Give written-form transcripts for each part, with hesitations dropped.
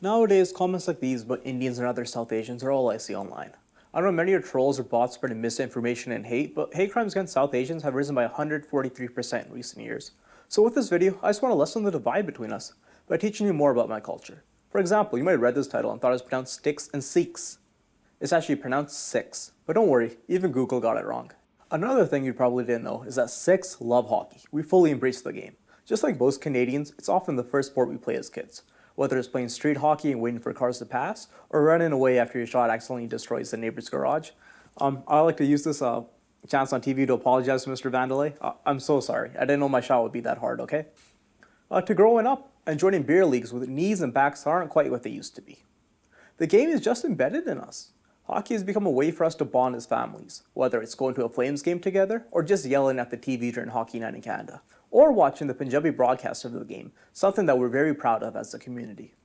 Nowadays, comments like these about Indians and other South Asians are all I see online. I know many are trolls or bots spreading misinformation and hate, but hate crimes against South Asians have risen by 143% in recent years. So with this video, I just want to lessen the divide between us by teaching you more about my culture. For example, you might have read this title and thought it was pronounced Sticks and Sikhs. It's actually pronounced Sikhs, but don't worry, even Google got it wrong. Another thing you probably didn't know is that Sikhs love hockey. We fully embrace the game. Just like most Canadians, it's often the first sport we play as kids. Whether it's playing street hockey and waiting for cars to pass, or running away after your shot accidentally destroys the neighbor's garage. I like to use this chance on TV to apologize to Mr. Vandelay. I'm so sorry. I didn't know my shot would be that hard, okay? To growing up and joining beer leagues with knees and backs aren't quite what they used to be. The game is just embedded in us. Hockey has become a way for us to bond as families, whether it's going to a Flames game together or just yelling at the TV during Hockey Night in Canada, or watching the Punjabi broadcast of the game, something that we're very proud of as a community.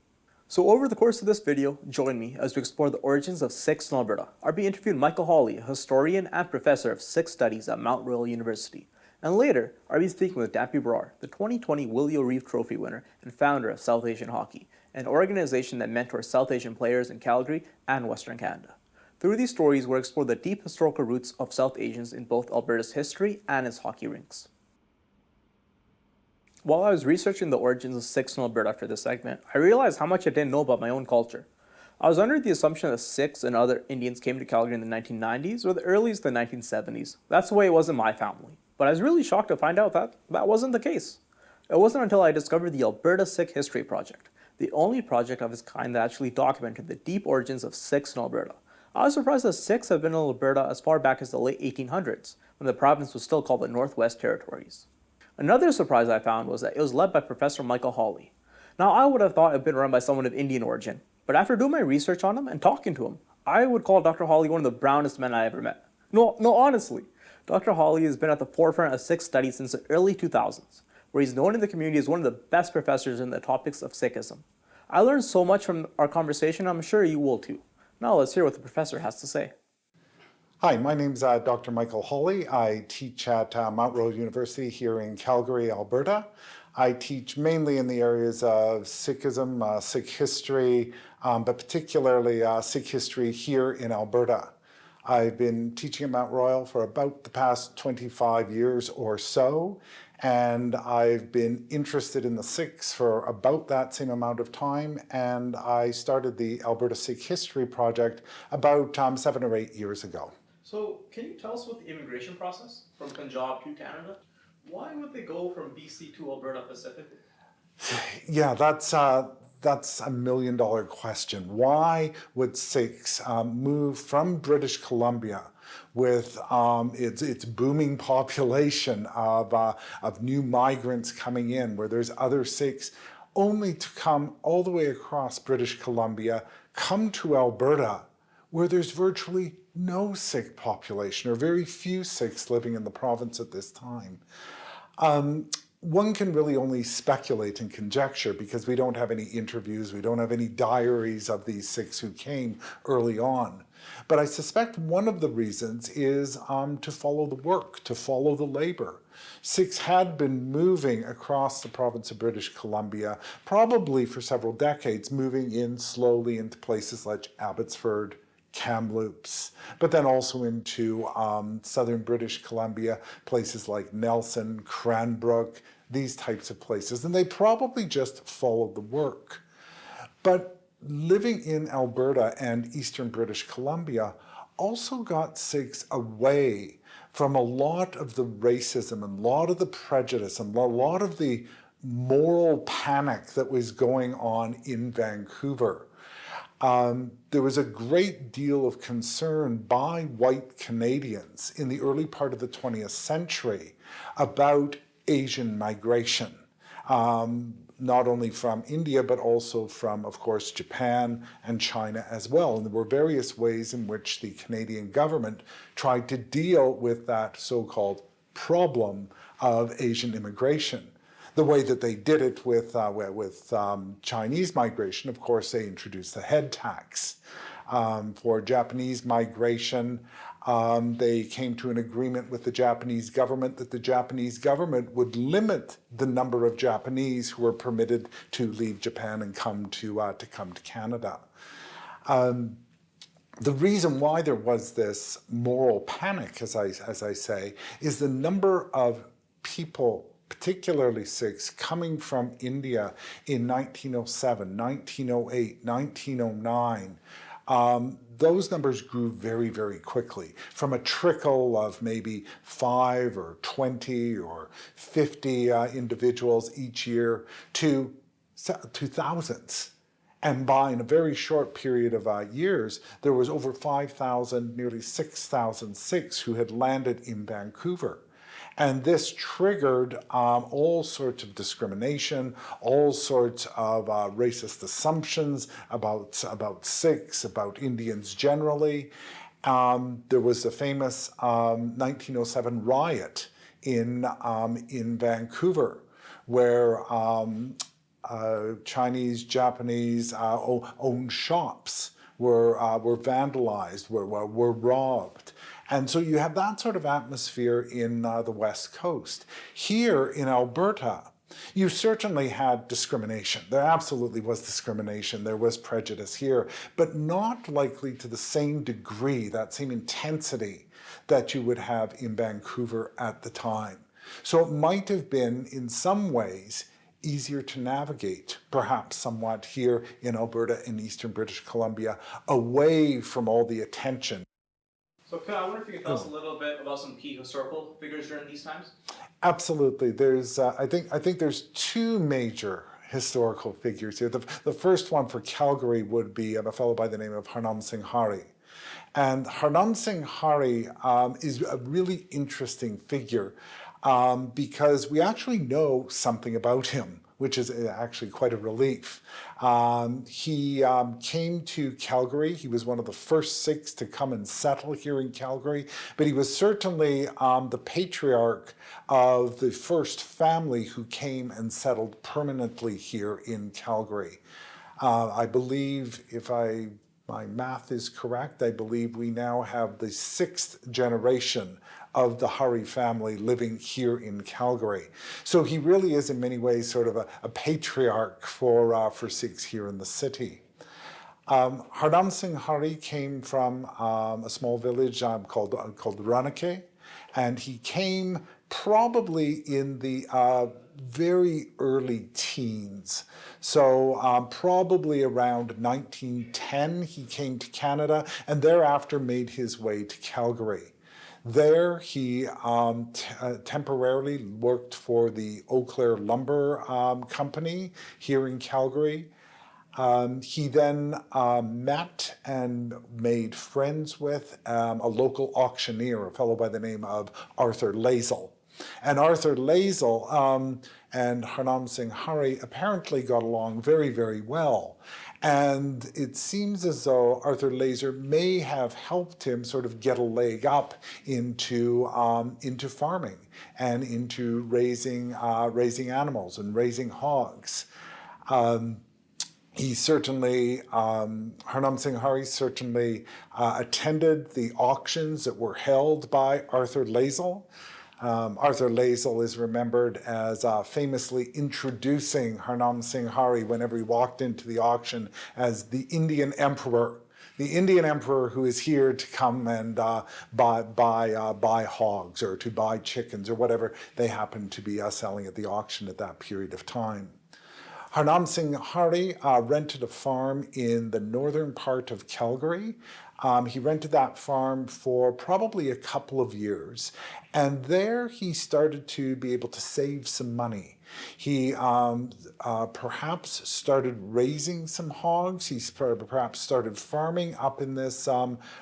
So over the course of this video, join me as we explore the origins of Sikhs in Alberta. I'll be interviewing Michael Hawley, a historian and professor of Sikh studies at Mount Royal University. And later, I'll be speaking with Dampy Brar, the 2020 Willie O'Reeve Trophy winner and founder of South Asian Hockey, an organization that mentors South Asian players in Calgary and Western Canada. Through these stories, we'll explore the deep historical roots of South Asians in both Alberta's history and its hockey rinks. While I was researching the origins of Sikhs in Alberta for this segment, I realized how much I didn't know about my own culture. I was under the assumption that Sikhs and other Indians came to Calgary in the 1990s or the earliest the 1970s. That's the way it was in my family. But I was really shocked to find out that that wasn't the case. It wasn't until I discovered the Alberta Sikh History Project, the only project of its kind that actually documented the deep origins of Sikhs in Alberta. I was surprised that Sikhs have been in Alberta as far back as the late 1800s, when the province was still called the Northwest Territories. Another surprise I found was that it was led by Professor Michael Hawley. Now, I would have thought it had been run by someone of Indian origin, but after doing my research on him and talking to him, I would call Dr. Hawley one of the brownest men I ever met. No, honestly. Dr. Hawley has been at the forefront of Sikh studies since the early 2000s, where he's known in the community as one of the best professors in the topics of Sikhism. I learned so much from our conversation, I'm sure you will too. Now let's hear what the professor has to say. Hi, my name's Dr. Michael Hawley. I teach at Mount Royal University here in Calgary, Alberta. I teach mainly in the areas of Sikhism, Sikh history, but particularly Sikh history here in Alberta. I've been teaching at Mount Royal for about the past 25 years or so, and I've been interested in the Sikhs for about that same amount of time, and I started the Alberta Sikh History Project about 7 or 8 years ago. So, can you tell us about the immigration process from Punjab to Canada? Why would they go from BC to Alberta specifically? Yeah, that's a $1 million question. Why would Sikhs move from British Columbia with its booming population of new migrants coming in, where there's other Sikhs, only to come all the way across British Columbia, come to Alberta, where there's virtually no Sikh population, or very few Sikhs living in the province at this time? One can really only speculate and conjecture because we don't have any interviews, we don't have any diaries of these Sikhs who came early on. But I suspect one of the reasons is to follow the work, to follow the labor. Sikhs had been moving across the province of British Columbia, probably for several decades, moving in slowly into places like Abbotsford, Kamloops, but then also into southern British Columbia, places like Nelson, Cranbrook, these types of places. And they probably just followed the work. But living in Alberta and eastern British Columbia also got Sikhs away from a lot of the racism and a lot of the prejudice and a lot of the moral panic that was going on in Vancouver. There was a great deal of concern by white Canadians in the early part of the 20th century about Asian migration. not only from India, but also from, of course, Japan and China as well. And there were various ways in which the Canadian government tried to deal with that so-called problem of Asian immigration. The way that they did it with Chinese migration, of course, they introduced the head tax. For Japanese migration, they came to an agreement with the Japanese government that the Japanese government would limit the number of Japanese who were permitted to leave Japan and come to Canada. The reason why there was this moral panic, as I say, is the number of people, particularly Sikhs, coming from India in 1907, 1908, 1909. Those numbers grew very, very quickly, from a trickle of maybe 5 or 20 or 50 individuals each year to thousands. And in a very short period of years, there was over 5,000, nearly 6,000 Sikhs who had landed in Vancouver. And this triggered all sorts of discrimination, all sorts of racist assumptions about Sikhs, about Indians generally. There was the famous 1907 riot in Vancouver, where Chinese, Japanese owned shops were vandalized, were robbed. And so you have that sort of atmosphere in the West Coast. Here in Alberta, you certainly had discrimination. There absolutely was discrimination. There was prejudice here, but not likely to the same degree, that same intensity that you would have in Vancouver at the time. So it might have been, in some ways, easier to navigate, perhaps somewhat here in Alberta and eastern British Columbia, away from all the attention. So Phil, I wonder if you could tell us a little bit about some key historical figures during these times? Absolutely. There's, I think there's two major historical figures here. The first one for Calgary would be a fellow by the name of Harnam Singh Hari. And Harnam Singh Hari is a really interesting figure because we actually know something about him, which is actually quite a relief. He came to Calgary. He was one of the first Sikhs to come and settle here in Calgary, but he was certainly the patriarch of the first family who came and settled permanently here in Calgary. I believe, if my math is correct, I believe we now have the 6th generation of the Hari family living here in Calgary. So he really is in many ways sort of a patriarch for Sikhs here in the city. Harnam Singh Hari came from a small village called Ranake, and he came probably in the very early teens. So probably around 1910 he came to Canada and thereafter made his way to Calgary. There he temporarily worked for the Eau Claire Lumber Company here in Calgary. He then met and made friends with a local auctioneer, a fellow by the name of Arthur Lazel. And Arthur Lazel and Harnam Singh Hari apparently got along very, very well. And it seems as though Arthur Lazer may have helped him sort of get a leg up into farming and into raising animals and raising hogs. He certainly, Harnam Singh Hari certainly attended the auctions that were held by Arthur Lazel. Arthur Lazel is remembered as famously introducing Harnam Singh Hari whenever he walked into the auction as the Indian Emperor. The Indian Emperor who is here to come and buy hogs or to buy chickens or whatever they happen to be selling at the auction at that period of time. Harnam Singh Hari rented a farm in the northern part of Calgary. He rented that farm for probably a couple of years, and there he started to be able to save some money. He perhaps started raising some hogs. He perhaps started farming up in this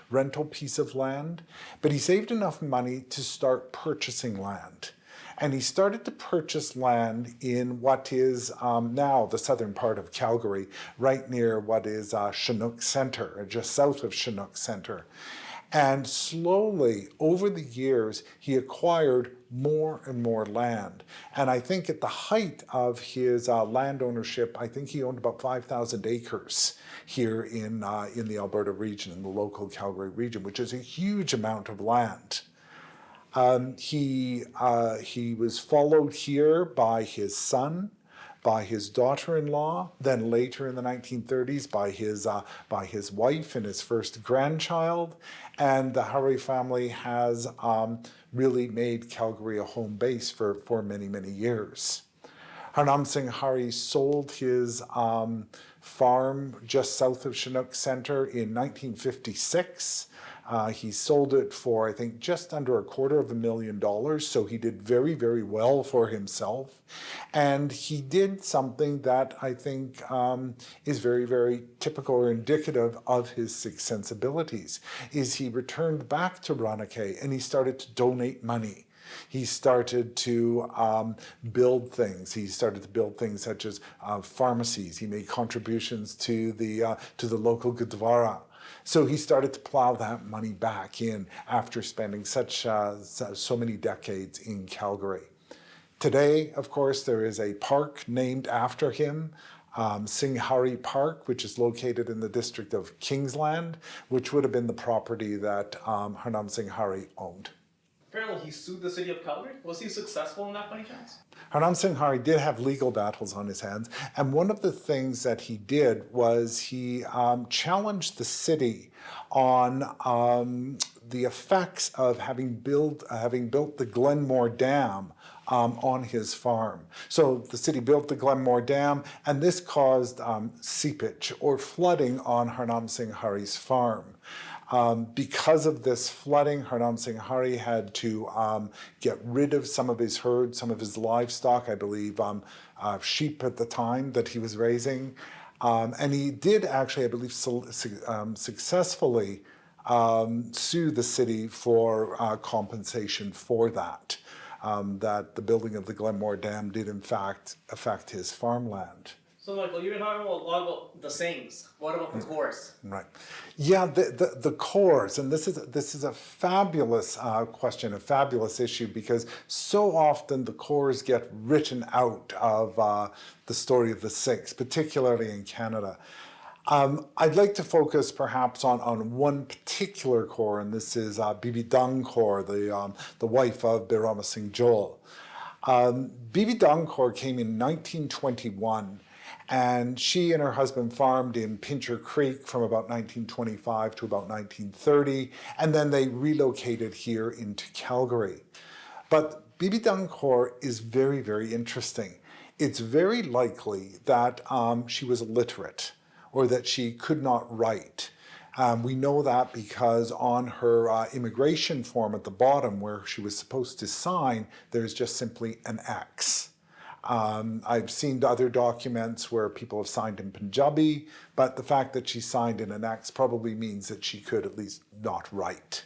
rental piece of land, but he saved enough money to start purchasing land. And he started to purchase land in what is now the southern part of Calgary, right near what is Chinook Centre, or just south of Chinook Centre. And slowly, over the years, he acquired more and more land. And I think at the height of his land ownership, I think he owned about 5,000 acres here in the Alberta region, in the local Calgary region, which is a huge amount of land. He was followed here by his son, by his daughter-in-law, then later in the 1930s by his wife and his first grandchild. And the Hari family has really made Calgary a home base for many, many years. Harnam Singh Hari sold his farm just south of Chinook Centre in 1956. He sold it for, I think, just under $250,000, so he did very, very well for himself. And he did something that I think is very, very typical or indicative of his Sikh sensibilities, is he returned back to Ranake and he started to donate money. He started to build things. He started to build things such as pharmacies. He made contributions to the local Gurdwara. So he started to plow that money back in after spending so many decades in Calgary. Today, of course, there is a park named after him, Singh Hari Park, which is located in the district of Kingsland, which would have been the property that Harnam Singh Hari owned. Apparently he sued the city of Calgary. Was he successful in that by any chance? Harnam Singh Hari did have legal battles on his hands, and one of the things that he did was he challenged the city on the effects of having built the Glenmore Dam on his farm. So the city built the Glenmore Dam, and this caused seepage or flooding on Harnam Singh Hari's farm. Because of this flooding, Harnam Singh Hari had to get rid of some of his herds, some of his livestock, I believe sheep at the time that he was raising. And he did actually, I believe, successfully sue the city for compensation for that. That the building of the Glenmore Dam did in fact affect his farmland. So, Michael, you've been talking a lot about the Singhs. What about the Kaurs? Right. Yeah, the Kaurs, and this is a fabulous question, a fabulous issue, because so often the Kaurs get written out of the story of the Sikhs, particularly in Canada. I'd like to focus perhaps on one particular Kaur, and this is Bibi Dung Kaur, the wife of Birama Singh Joel. Bibi Dung Kaur came in 1921. And she and her husband farmed in Pincher Creek from about 1925 to about 1930, and then they relocated here into Calgary. But Bibi Dung Kaur is very, very interesting. It's very likely that she was illiterate or that she could not write. We know that because on her immigration form at the bottom where she was supposed to sign, there's just simply an X. I've seen other documents where people have signed in Punjabi, but the fact that she signed in an X probably means that she could at least not write.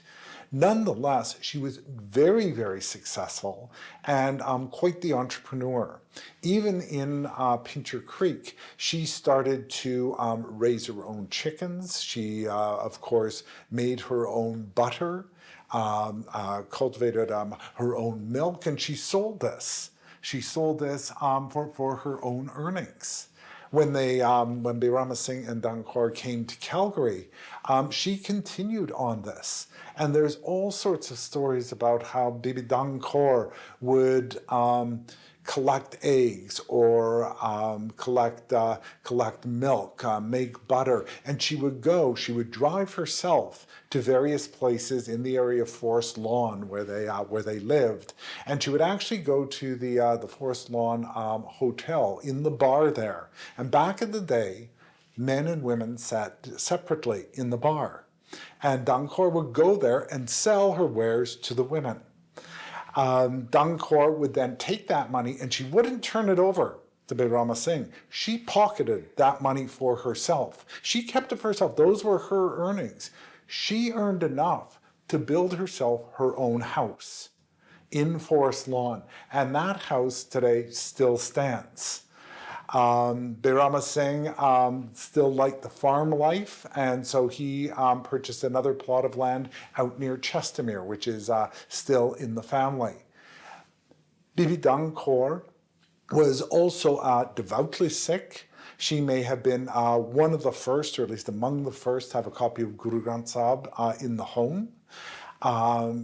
Nonetheless, she was very, very successful and quite the entrepreneur. Even in Pincher Creek, she started to raise her own chickens. She, of course, made her own butter, cultivated her own milk, and she sold this. She sold this for her own earnings. When Birama Singh and Dung Kaur came to Calgary, she continued on this. And there's all sorts of stories about how Bibi Dung Kaur would collect eggs or collect milk, make butter, and she would drive herself to various places in the area of Forest Lawn where they lived, and she would actually go to the Forest Lawn hotel in the bar there. And back in the day, men and women sat separately in the bar, and Dung Kaur would go there and sell her wares to the women. Dung Kaur would then take that money, and she wouldn't turn it over to Birama Singh. She pocketed that money for herself. She kept it for herself. Those were her earnings. She earned enough to build herself her own house in Forest Lawn. And that house today still stands. Birama Singh still liked the farm life, and so he purchased another plot of land out near Chestermere, which is still in the family. Bibi Dang Kaur was also devoutly Sikh. She may have been one of the first, or at least among the first, to have a copy of Guru Granth Sahib in the home.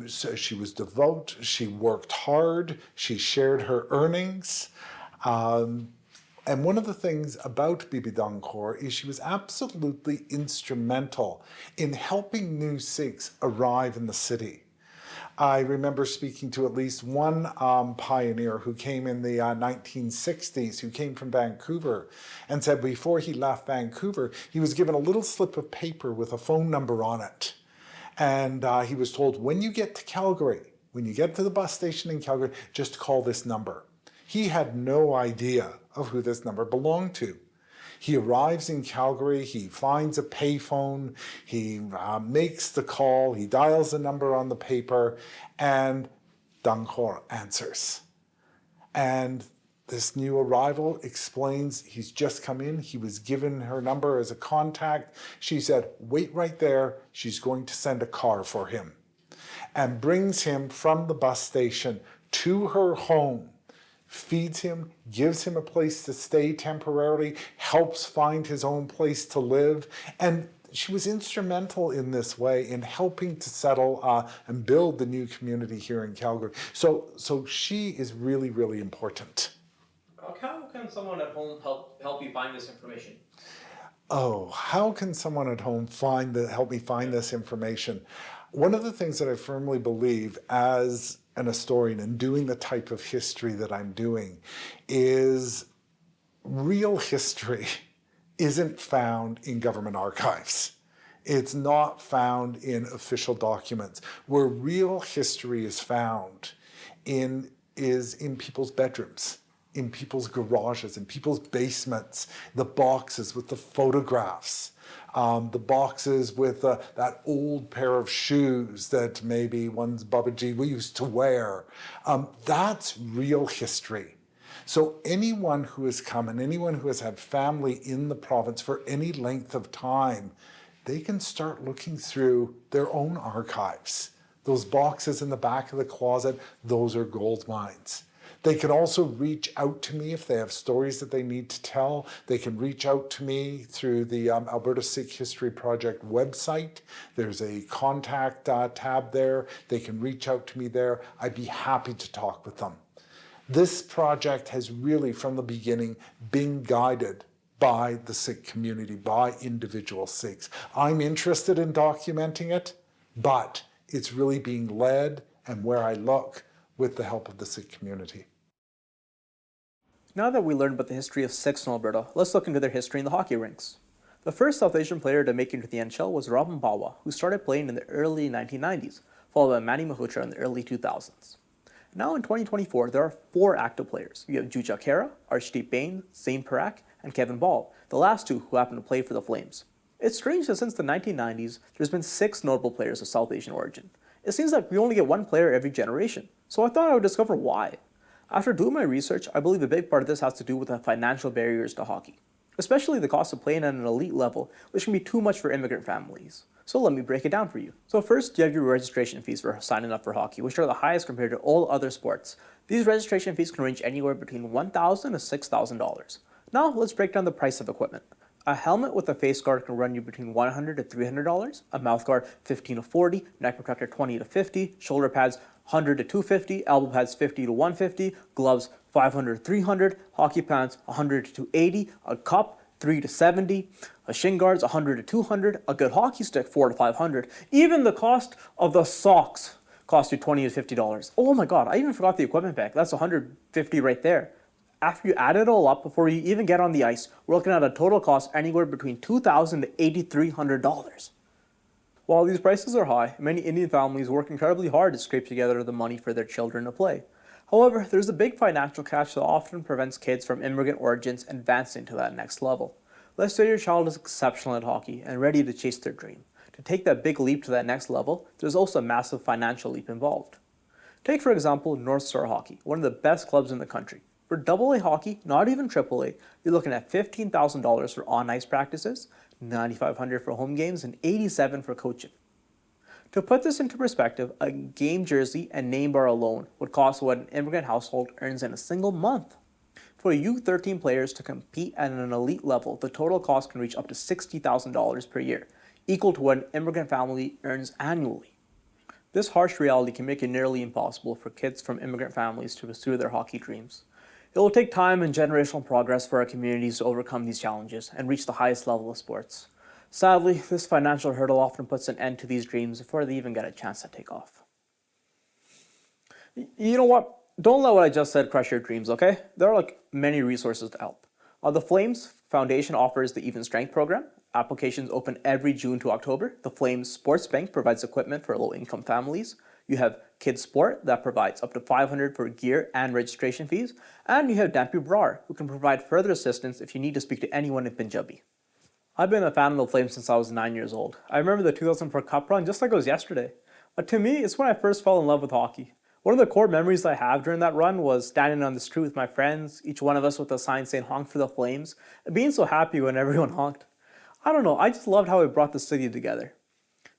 So she was devout, she worked hard, she shared her earnings. And one of the things about Bibi Dang Kaur is she was absolutely instrumental in helping new Sikhs arrive in the city. I remember speaking to at least one pioneer who came in the 1960s, who came from Vancouver, and said before he left Vancouver, he was given a little slip of paper with a phone number on it. And he was told, when you get to Calgary, when you get to the bus station in Calgary, just call this number. He had no idea of who this number belonged to. He arrives in Calgary, he finds a payphone, he makes the call, he dials the number on the paper, and Dang Kaur answers. And this new arrival explains he's just come in, he was given her number as a contact. She said, wait right there, she's going to send a car for him. And brings him from the bus station to her home, feeds him, gives him a place to stay temporarily, helps find his own place to live. And she was instrumental in this way in helping to settle and build the new community here in Calgary. So she is really, really important. How can someone at home help you find this information? Oh, how can someone at home help me find this information? One of the things that I firmly believe as an historian and doing the type of history that I'm doing is real history isn't found in government archives. It's not found in official documents. Where real history is found is in people's bedrooms, in people's garages, in people's basements, the boxes with the photographs, the boxes with that old pair of shoes that maybe one's Babaji used to wear. That's real history. So anyone who has come and anyone who has had family in the province for any length of time, they can start looking through their own archives. Those boxes in the back of the closet, those are gold mines. They can also reach out to me if they have stories that they need to tell. They can reach out to me through the Alberta Sikh History Project website. There's a contact tab there. They can reach out to me there. I'd be happy to talk with them. This project has really, from the beginning, been guided by the Sikh community, by individual Sikhs. I'm interested in documenting it, but it's really being led, and where I look, with the help of the Sikh community. Now that we learned about the history of Sikhs in Alberta, let's look into their history in the hockey rinks. The first South Asian player to make it into the NHL was Robin Bawa, who started playing in the early 1990s, followed by Manny Mahutra in the early 2000s. Now in 2024, there are 4 active players. You have Juja Kara, Arshdeep Bain, Zain Parak, and Kevin Ball, the last 2 who happen to play for the Flames. It's strange that since the 1990s, there's been 6 notable players of South Asian origin. It seems like we only get 1 player every generation, so I thought I would discover why. After doing my research, I believe a big part of this has to do with the financial barriers to hockey, especially the cost of playing at an elite level, which can be too much for immigrant families. So let me break it down for you. So first, you have your registration fees for signing up for hockey, which are the highest compared to all other sports. These registration fees can range anywhere between $1,000 to $6,000. Now let's break down the price of equipment. A helmet with a face guard can run you between $100 to $300, a mouth guard $15 to $40, neck protector $20 to $50, shoulder pads $100 to $250, elbow pads $50 to $150, gloves $500 to $300, hockey pants $100 to $280, a cup $3 to $70, a shin guards $100 to $200, a good hockey stick $400 to $500. Even the cost of the socks cost you $20 to $50. Oh my god, I even forgot the equipment bag. That's $150 right there. After you add it all up, before you even get on the ice, we're looking at a total cost anywhere between $2,000 to $8,300. While these prices are high, many Indian families work incredibly hard to scrape together the money for their children to play. However, there's a big financial catch that often prevents kids from immigrant origins advancing to that next level. Let's say your child is exceptional at hockey and ready to chase their dream. To take that big leap to that next level, there's also a massive financial leap involved. Take, for example, North Star Hockey, one of the best clubs in the country. For AA hockey, not even AAA, you're looking at $15,000 for on-ice practices, $9,500 for home games, and $87,000 for coaching. To put this into perspective, a game jersey and name bar alone would cost what an immigrant household earns in a single month. For U13 players to compete at an elite level, the total cost can reach up to $60,000 per year, equal to what an immigrant family earns annually. This harsh reality can make it nearly impossible for kids from immigrant families to pursue their hockey dreams. It will take time and generational progress for our communities to overcome these challenges and reach the highest level of sports. Sadly, this financial hurdle often puts an end to these dreams before they even get a chance to take off. You know what? Don't let what I just said crush your dreams, okay? There are many resources to help. The Flames Foundation offers the Even Strength program. Applications open every June to October. The Flames Sports Bank provides equipment for low-income families. You have Kids Sport that provides up to $500 for gear and registration fees. And you have Dampi Brar, who can provide further assistance if you need to speak to anyone in Punjabi. I've been a fan of the Flames since I was 9 years old. I remember the 2004 Cup run just like it was yesterday. To me, it's when I first fell in love with hockey. One of the core memories I have during that run was standing on the street with my friends, each one of us with a sign saying honk for the Flames, and being so happy when everyone honked. I don't know, I just loved how it brought the city together.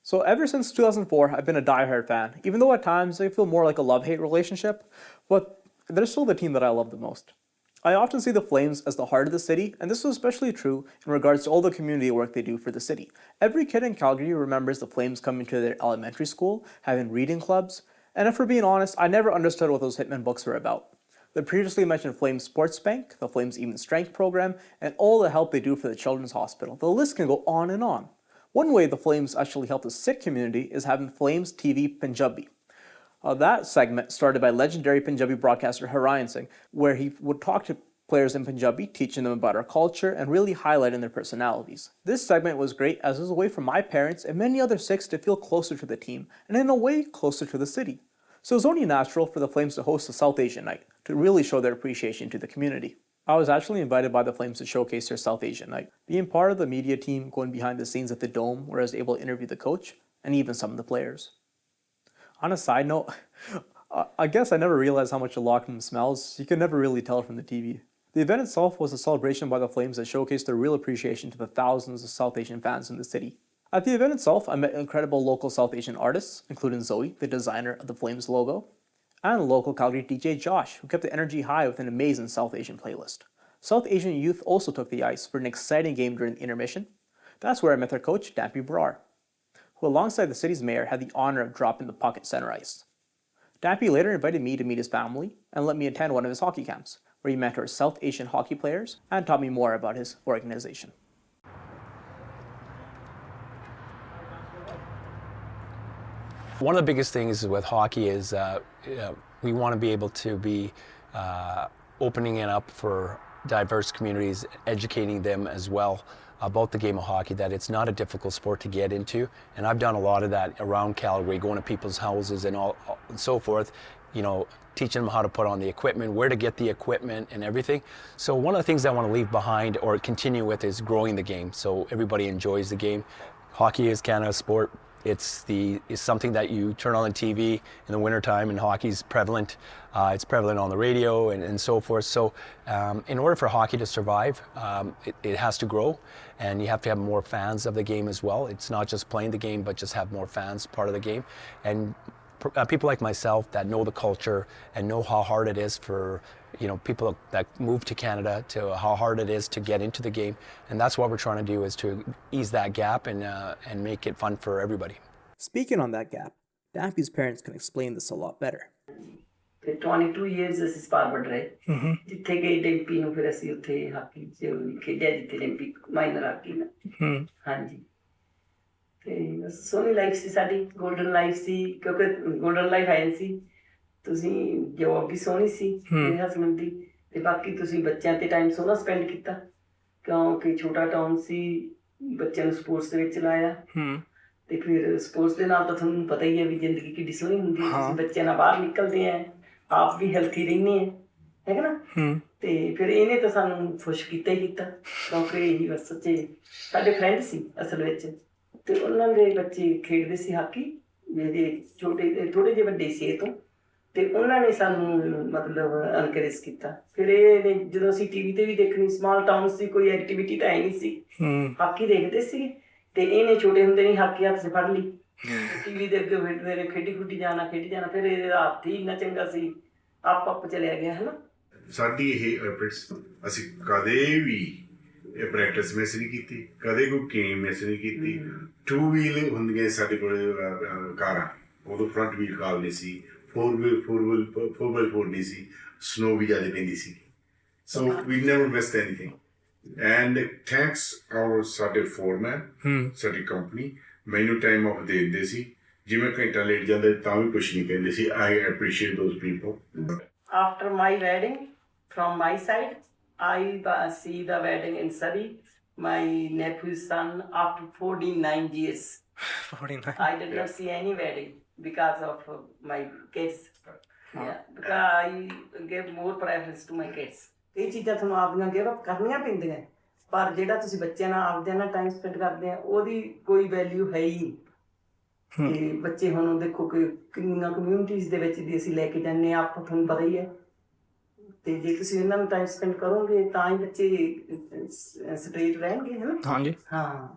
So ever since 2004, I've been a diehard fan, even though at times they feel more like a love-hate relationship, but they're still the team that I love the most. I often see the Flames as the heart of the city, and this is especially true in regards to all the community work they do for the city. Every kid in Calgary remembers the Flames coming to their elementary school, having reading clubs, and if we're being honest, I never understood what those Hitman books were about. The previously mentioned Flames Sports Bank, the Flames Even Strength program, and all the help they do for the Children's Hospital. The list can go on and on. One way the Flames actually help the Sikh community is having Flames TV Punjabi. That segment started by legendary Punjabi broadcaster Harayan Singh, where he would talk to players in Punjabi, teaching them about our culture and really highlighting their personalities. This segment was great as it was a way for my parents and many other Sikhs to feel closer to the team, and in a way, closer to the city. So it was only natural for the Flames to host a South Asian night to really show their appreciation to the community. I was actually invited by the Flames to showcase their South Asian night, being part of the media team going behind the scenes at the Dome where I was able to interview the coach and even some of the players. On a side note, I guess I never realized how much the locker room smells. You could never really tell from the TV. The event itself was a celebration by the Flames that showcased their real appreciation to the thousands of South Asian fans in the city. At the event itself, I met incredible local South Asian artists, including Zoe, the designer of the Flames logo, and local Calgary DJ Josh, who kept the energy high with an amazing South Asian playlist. South Asian youth also took the ice for an exciting game during the intermission. That's where I met their coach, Dampi Brar, who alongside the city's mayor had the honor of dropping the puck at center ice. Dampi later invited me to meet his family and let me attend one of his hockey camps, where he mentored South Asian hockey players and taught me more about his organization. One of the biggest things with hockey is we want to be able to be opening it up for diverse communities, educating them as well about the game of hockey, that it's not a difficult sport to get into. And I've done a lot of that around Calgary, going to people's houses and all and so forth, you know, teaching them how to put on the equipment, where to get the equipment and everything. So one of the things I want to leave behind or continue with is growing the game so everybody enjoys the game. Hockey is Canada's sport. It's something that you turn on the TV in the wintertime, and hockey's prevalent. It's prevalent on the radio and so forth. So in order for hockey to survive, it has to grow, and you have to have more fans of the game as well. It's not just playing the game, but just have more fans part of the game. And people like myself that know the culture and know how hard it is for people that move to Canada, to how hard it is to get into the game, and that's what we're trying to do, is to ease that gap and make it fun for everybody. Speaking on that gap, Dampi's parents can explain this a lot better. 22 years ਅਸੀਂ ਸਪਾਰਵਰਡ ਰਹੇ ਜਿੱਥੇ ਗਈ ਡੈਂਪੀ ਨੂੰ ਫਿਰ ਅਸੀਂ ਉੱਥੇ hockey ਚ ਖੇਡਿਆ ਜਿੱਥੇ ਡੈਂਪੀ ਮਾਈਨਰ ਹਾਕੀ ਨਾਲ ਹਾਂਜੀ ਤੇ ਸੋਹਣੀ ਲਾਈਫ ਸੀ ਸਾਡੀ ਗੋਲਡਨ ਲਾਈਫ ਸੀ ਕਿਉਂਕਿ ਗੋਲਡਨ ਲਾਈਫ ਆਈ ਸੀ ਤੁਸੀਂ ਜੋਬ ਵੀ ਸੋਹਣੀ ਸੀ ਮੇਰੇ ਹਸਬੰਦ ਦੀ ਤੇ ਬਾਕੀ ਤੁਸੀਂ ਬੱਚਿਆਂ ਤੇ ਟਾਈਮ ਸੋਹਣਾ ਸਪੈਂਡ ਕੀਤਾ ਕਿਉਂਕਿ ਛੋਟਾ ਟਾਊਨ ਸੀ ਬੱਚਿਆਂ ਨੂੰ ਸਪੋਰਟਸ ਦੇ ਵਿੱਚ ਲਾਇਆ ਤੇ ਫਿਰ ਸਪੋਰਟਸ ਦੇ ਨਾਲ ਤਾਂ ਤੁਹਾਨੂੰ ਪਤਾ ਹੀ ਹੈ ਵੀ ਜ਼ਿੰਦਗੀ ਕਿੱਡੀ ਸੋਹਣੀ ਹੁੰਦੀ ਹੈ ਤੁਸੀਂ ਬੱਚਿਆਂ ਨਾਲ ਬਾਹਰ ਨਿਕਲਦੇ ਆ ਆਪ ਵੀ ਹੈਲਥੀ ਰਹਿੰਦੇ ਆ ਹੈਗਾ ਨਾ ਤੇ ਫਿਰ ਇਹਨੇ ਤਾਂ ਸਾਨੂੰ ਖੁਸ਼ ਕੀਤਾ ਹੀ ਕੀਤਾ ਕਿਉਂਕਿ ਇਹੀ ਬਸ ਸੱਚੇ ਸਾਡੇ ਫਰੈਂਡ ਸੀ ਅਸਲ ਵਿੱਚ ਤੇ ਉਹਨਾਂ ਦੇ ਬੱਚੇ ਖੇਡਦੇ ਸੀ ਹਾਕੀ ਮੇਰੇ ਛੋਟੇ ਥੋੜੇ ਜਿਹੇ ਵੱਡੇ ਸੀ ਇਹ ਤੋਂ ਤੇ ਉਹਨਾਂ ਨੇ ਸਾਨੂੰ ਮਤਲਬ ਐਨਕਰੇਜ ਕੀਤਾ। ਫਿਰ ਇਹ ਨੇ ਜਦੋਂ ਅਸੀਂ ਟੀਵੀ ਤੇ ਵੀ ਦੇਖਣੀ, ਸਮਾਲ ਟਾਊਨ ਸੀ, ਕੋਈ ਐਕਟੀਵਿਟੀ ਤਾਂ ਹੈ ਨਹੀਂ ਸੀ, ਹਾਕੀ ਦੇਖਦੇ ਸੀ। ਤੇ ਇਹਨੇ ਛੋਟੇ ਹੁੰਦੇ ਨਹੀਂ ਹਾਕੀ ਹੱਥ 'ਚ ਫੜ ਲਈ, ਟੀਵੀ ਦੇ ਅੱਗੇ ਫਿਰਦੇ ਰਹੇ, ਖੇਡੀ ਖੁੱਡੀ ਜਾਣਾ ਖੇਡੀ ਜਾਣਾ। ਫਿਰ ਇਹਦਾ ਹੱਥ ਹੀ ਇੰਨਾ ਚੰਗਾ ਸੀ, ਆਪ ਚਲਿਆ ਗਿਆ ਹੈ ਨਾ। ਸਾਡੀ ਇਹ ਅਸੀਂ ਕਦੇ ਵੀ ਇਹ ਪ੍ਰੈਕਟਿਸ ਮਿਸ ਨਹੀਂ ਕੀਤੀ, ਕਦੇ ਕੋਈ ਗੇਮ ਮਿਸ ਨਹੀਂ ਕੀਤੀ। 2 ਵੀਲ ਹੁੰਦੀਆਂ ਸਾਡੇ ਕੋਲ ਕਾਰਾਂ, ਉਦੋਂ ਫਰੰਟ ਵੀਲ ਕਾਰ ਨਹੀਂ ਸੀ, 4 ਵੀਲ ਨਹੀਂ ਸੀ, ਸਨੋ ਵੀ ਜ਼ਿਆਦਾ ਪੈਂਦੀ ਸੀ। So we never missed anything and thanks our ਸਾਡੇ ਫੋਰਮੈਨ, ਸਾਡੀ ਕੰਪਨੀ ਮੈਨੂੰ ਟਾਈਮ ਆਫ ਦੇ ਦਿੰਦੇ ਸੀ। ਜਿਵੇਂ ਘੰਟਾ ਲੇਟ ਜਾਂਦਾ ਤਾਂ ਵੀ ਕੁਛ ਨਹੀਂ ਕਹਿੰਦੇ ਸੀ। I appreciate those people. After my wedding, from my side, I see the wedding in Surrey. My nephew's son, after 49 years. 49. I did not see any wedding because of my kids. Yeah, because I give more preference to my kids. ਇਹ ਚੀਜ਼ਾਂ ਤੁਹਾਨੂੰ ਆਪਣੀਆਂ give up ਕਰਨੀਆਂ ਪੈਂਦੀਆਂ, ਪਰ ਜਿਹੜਾ ਤੁਸੀਂ ਬੱਚਿਆਂ ਨਾਲ ਆਪਦਿਆਂ ਨਾਲ ਟਾਈਮ ਸਪੈਂਡ ਕਰਦੇ ਆ ਉਹਦੀ ਕੋਈ ਵੈਲਿਊ ਹੈ ਹੀ ਨਹੀਂ। ਤੇ ਬੱਚੇ ਹੁਣ ਦੇਖੋ ਕਿ ਕਿੰਨੀਆਂ ਕਮਿਊਨਿਟੀਜ਼ ਦੇ ਵਿੱਚ ਵੀ ਅਸੀਂ ਲੈ ਕੇ ਜਾਂਦੇ ਹਾਂ, ਆਪ ਤੁਹਾਨੂੰ ਪਤਾ ਹੀ ਹੈ। ਤੇ ਜੇ ਤੁਸੀਂ ਇਹਨਾਂ ਨੂੰ ਟਾਈਮ ਸਪੈਂਡ ਕਰੋਗੇ ਤਾਂ ਹੀ ਬੱਚੇ ਸਟ੍ਰੇਟ ਰਹਿਣਗੇ, ਹੈ ਨਾ। ਹਾਂਜੀ ਹਾਂ।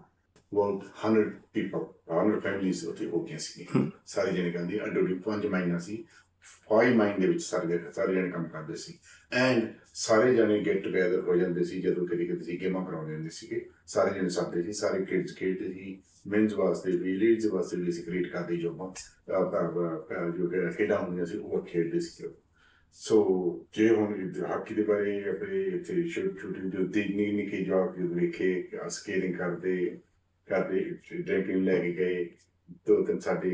100 people, 100 families ਉੱਥੇ ਹੋ ਗਈਆਂ ਸੀ। ਸਾਰੇ ਜਣੇ ਕਹਿੰਦੇ ਅੱਡੋ 5 ਮਾਈਨਾਂ ਸੀ, 5 ਮਾਈਨ ਦੇ ਵਿੱਚ ਸਾਰੇ ਜਣੇ ਕੰਮ ਕਰਦੇ ਸੀ। ਐਂਡ ਸਾਰੇ ਜਣੇ ਗੈਟ ਟੂਗੈਦਰ ਹੋ ਜਾਂਦੇ ਸੀ ਜਦੋਂ ਕਦੇ ਸੀ ਗੇਮਾਂ ਕਰਾਉਂਦੇ ਹੁੰਦੇ ਸੀਗੇ। ਸਾਰੇ ਜਣੇ ਸੱਦਦੇ ਸੀ, ਸਾਰੇ ਕਿਡਸ ਖੇਡਦੇ ਸੀ। ਮੈਨਸ ਵਾਸਤੇ ਵੀ ਲੇਡੀਜ਼ ਵਾਸਤੇ ਵੀ ਅਸੀਂ ਕ੍ਰੀਏਟ ਕਰਦੇ ਜੋਬਾਂ, ਜੋ ਖੇਡਾਂ ਹੁੰਦੀਆਂ ਸੀ ਉਹ ਖੇਡਦੇ ਸੀ। ਸੋ ਜੇ ਹੁਣ ਹਾਕੀ ਦੇ ਬਾਰੇ ਆਪਣੇ ਇੱਥੇ ਛੋਟੇ ਜੋ ਨਿੱਕੇ ਜਵਾਕ ਜਦੋਂ ਵੇਖੇ ਸਕੇਟਿੰਗ ਕਰਦੇ ਡਰਿੰਕਿੰਗ ਲੈ ਕੇ ਗਏ, 2-3 ਸਾਡੇ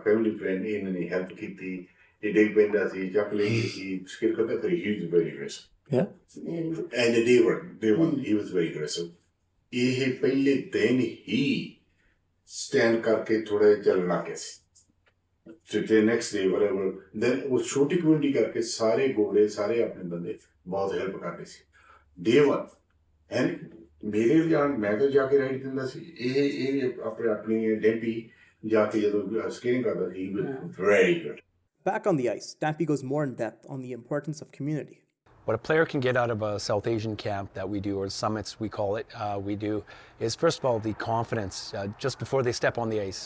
ਫੈਮਿਲੀ ਫਰੈਂਡ ਇਹਨਾਂ ਨੇ ਹੈਲਪ ਕੀਤੀ। ਇਹ ਡਿੱਗ ਪੈਂਦਾ ਸੀ, ਚੱਕ ਲਈ ਸੀ, ਸਕੇਟ ਕਰਦਾ ਕਰੀ। He was very aggressive and day one he was very aggressive। ਇਹ ਪਹਿਲੇ ਦਿਨ ਹੀ ਸਟੈਂਡ ਕਰਕੇ ਥੋੜਾ ਜਿਹਾ ਚੱਲਣ ਲੱਗ ਗਿਆ ਸੀ। ਤੇ ਨੈਕਸਟ ਡੇ whatever then ਉਹ ਛੋਟੀ ਕਮਿਊਨਿਟੀ ਕਰਕੇ ਸਾਰੇ ਗੋਰੇ ਸਾਰੇ ਆਪਣੇ ਬੰਦੇ ਬਹੁਤ ਹੈਲਪ ਕਰਦੇ ਸੀ day one। ਐਂਡ ਮੇਰੇ ਜਾਣ ਮੈਂ ਤਾਂ ਜਾ ਕੇ ਰਾਈਡ ਦਿੰਦਾ ਸੀ, ਇਹ ਆਪਣੀ ਡੈਂਪੀ ਜਾ ਕੇ ਜਦੋਂ ਸਕੇਟਿੰਗ ਕਰਦਾ ਸੀ। he was very good। Back on the ice, Stampy goes more in depth on the importance of community. What a player can get out of a South Asian camp that we do, or summits we call it, we do, is first of all the confidence, just before they step on the ice,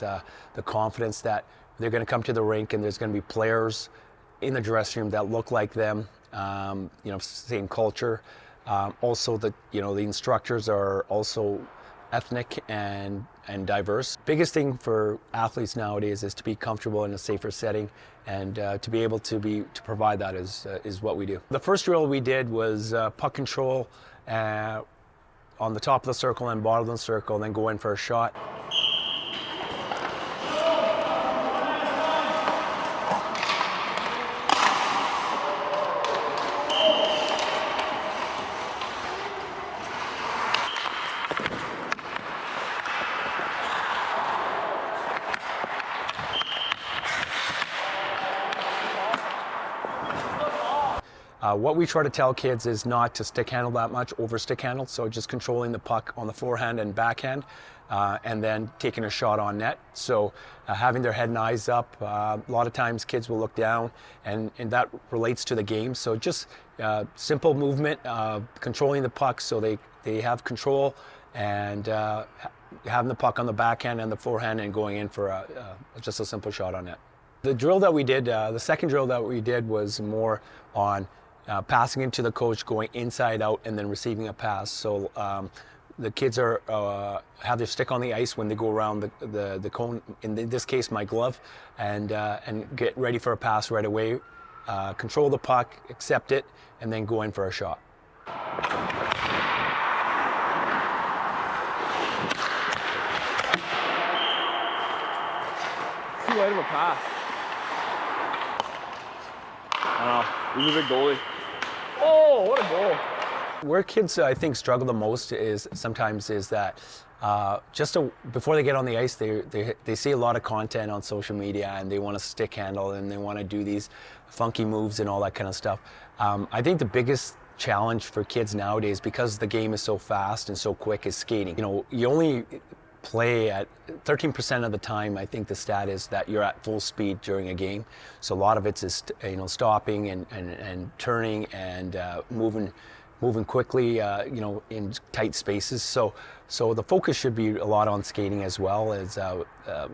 the confidence that they're going to come to the rink and there's going to be players in the dressing room that look like them, same culture. Also the instructors are also ethnic and diverse. Biggest thing for athletes nowadays is to be comfortable in a safer setting, and to be able to provide that is what we do. The first drill we did was puck control on the top of the circle and bottom of the circle, and then go in for a shot. What we try to tell kids is not to stick handle that much, over stick handle, so just controlling the puck on the forehand and backhand, and then taking a shot on net. So having their head and eyes up, a lot of times kids will look down, and that relates to the game. So just simple movement, controlling the puck so they have control, and having the puck on the backhand and the forehand and going in for just a simple shot on net. The drill that we did, the second drill that we did was more on passing into the coach, going inside out, and then receiving a pass. So the kids have their stick on the ice when they go around the cone, in this case my glove, and get ready for a pass right away, control the puck, accept it, and then go in for a shot. Too late of a pass. I don't know. He's a big goalie. Oh, what a goal. Where kids, I think, struggle the most is that before they get on the ice, they see a lot of content on social media, and they want to stick handle, and they want to do these funky moves and all that kind of stuff. I think the biggest challenge for kids nowadays, because the game is so fast and so quick, is skating. You only play at 13% of the time. I think the stat is that you're at full speed during a game. So a lot of it's is, stopping and turning and moving quickly, in tight spaces. So the focus should be a lot on skating as well as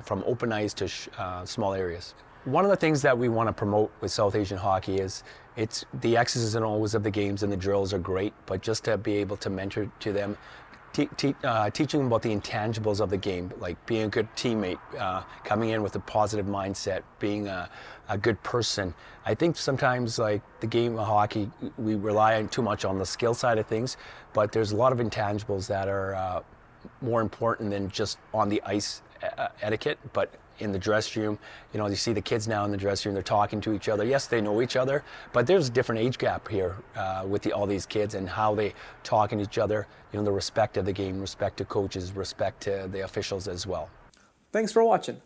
from open ice to small areas. One of the things that we want to promote with South Asian hockey is it's the X's and O's of the games, and the drills are great, but just to be able to mentor to them, teaching them about the intangibles of the game, like being a good teammate, coming in with a positive mindset, being a good person. I think sometimes, like the game of hockey, we rely too much on the skill side of things, but there's a lot of intangibles that are more important than just on the ice etiquette, but in the dressing room. You see the kids now in the dressing room, they're talking to each other. Yes, they know each other, but there's a different age gap here with all these kids and how they talk to each other. The respect of the game, respect to coaches, respect to the officials as well. Thanks for watching.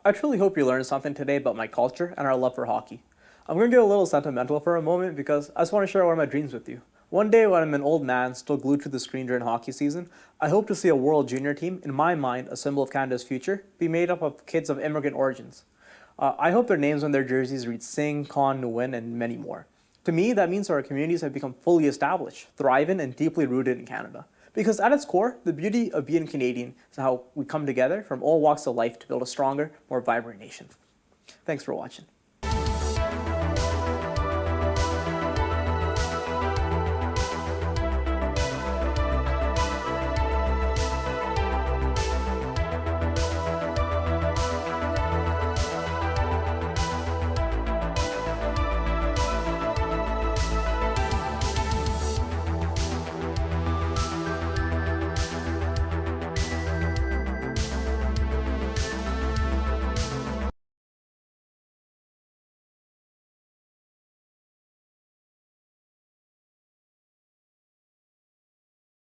I truly hope you learned something today about my culture and our love for hockey. I'm going to get a little sentimental for a moment because I just want to share one of my dreams with you. One day when I'm an old man still glued to the screen during hockey season, I hope to see a World Junior team, in my mind a symbol of Canada's future, be made up of kids of immigrant origins. I hope their names on their jerseys read Singh, Khan, Nguyen, and many more. To me, that means our communities have become fully established, thriving, and deeply rooted in Canada. Because at its core, the beauty of being Canadian is how we come together from all walks of life to build a stronger, more vibrant nation. Thanks for watching.